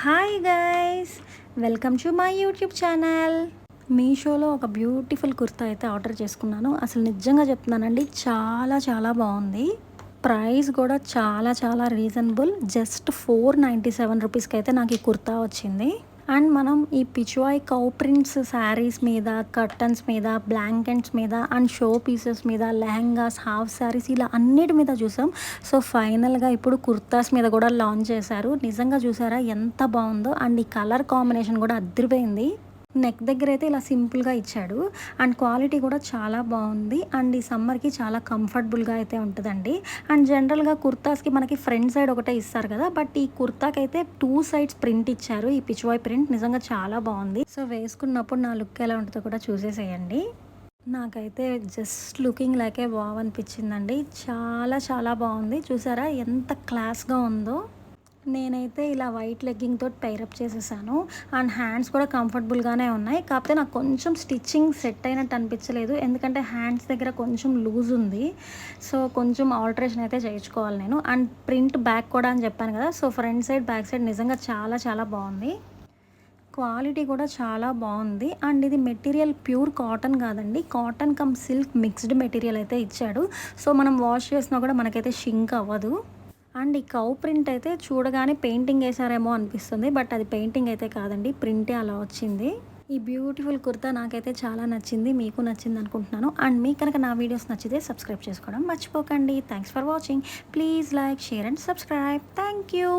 Hi guys, welcome to my YouTube channel. మీషోలో ఒక beautiful kurta అయితే ఆర్డర్ చేసుకున్నాను. అసలు నిజంగా చెప్తున్నానండి, చాలా చాలా బాగుంది. ప్రైస్ కూడా చాలా చాలా రీజనబుల్. జస్ట్ 497 రూపీస్కి అయితే నాకు ఈ కుర్తా వచ్చింది. అండ్ మనం ఈ పిచ్వాయ్ కౌ ప్రింట్స్ శారీస్ మీద, కర్టన్స్ మీద, బ్లాంకెట్స్ మీద అండ్ షో పీసెస్ మీద, లెహంగాస్, హాఫ్ శారీస్ ఇలా అన్నిటి మీద చూసాం. సో ఫైనల్గా ఇప్పుడు కుర్తాస్ మీద కూడా లాంచ్ చేశారు. నిజంగా చూసారా ఎంత బాగుందో. అండ్ ఈ కలర్ కాంబినేషన్ కూడా అదిరిపోయింది. నెక్ దగ్గర అయితే ఇలా సింపుల్గా ఇచ్చాడు. అండ్ క్వాలిటీ కూడా చాలా బాగుంది. అండ్ ఈ సమ్మర్కి చాలా కంఫర్టబుల్గా అయితే ఉంటుందండి. అండ్ జనరల్గా కుర్తాస్కి మనకి ఫ్రంట్ సైడ్ ఒకటే ఇస్తారు కదా, బట్ ఈ కుర్తాకి అయితే 2 సైడ్స్ ప్రింట్ ఇచ్చారు. ఈ పిచ్వాయ్ ప్రింట్ నిజంగా చాలా బాగుంది. సో వేసుకున్నప్పుడు నా లుక్ ఎలా ఉంటుందో కూడా చూసేసేయండి. నాకైతే జస్ట్ లుకింగ్ లైకే వావ్ అనిపించిందండి. చాలా చాలా బాగుంది. చూసారా ఎంత క్లాస్గా ఉందో. నేనైతే ఇలా వైట్ లెగ్గింగ్ తోటి పైరప్ చేసేసాను. అండ్ హ్యాండ్స్ కూడా కంఫర్టబుల్గానే ఉన్నాయి. కాకపోతే నాకు కొంచెం స్టిచ్చింగ్ సెట్ అయినట్టు అనిపించలేదు, ఎందుకంటే హ్యాండ్స్ దగ్గర కొంచెం లూజ్ ఉంది. సో కొంచెం ఆల్టరేషన్ అయితే చేయించుకోవాలి నేను. అండ్ ప్రింట్ బ్యాక్ కూడా అని చెప్పాను కదా, so front side back side నిజంగా చాలా చాలా బాగుంది. క్వాలిటీ కూడా చాలా బాగుంది. అండ్ ఇది మెటీరియల్ ప్యూర్ కాటన్ కాదండి, cotton come silk mixed material అయితే ఇచ్చాడు. సో మనం వాష్ చేసినా కూడా మనకైతే షింక్ అవ్వదు. అండ్ ఈ కౌ ప్రింట్ అయితే చూడగానే పెయింటింగ్ వేసారేమో అనిపిస్తుంది, బట్ అది పెయింటింగ్ అయితే కాదండి, ప్రింటే అలా వచ్చింది. ఈ బ్యూటిఫుల్ కుర్తా నాకైతే చాలా నచ్చింది, మీకు నచ్చింది అనుకుంటున్నాను. అండ్ మీకు కనుక నా వీడియోస్ నచ్చితే సబ్స్క్రైబ్ చేసుకోవడం మర్చిపోకండి. Thanks for watching. Please like, share and subscribe. Thank you.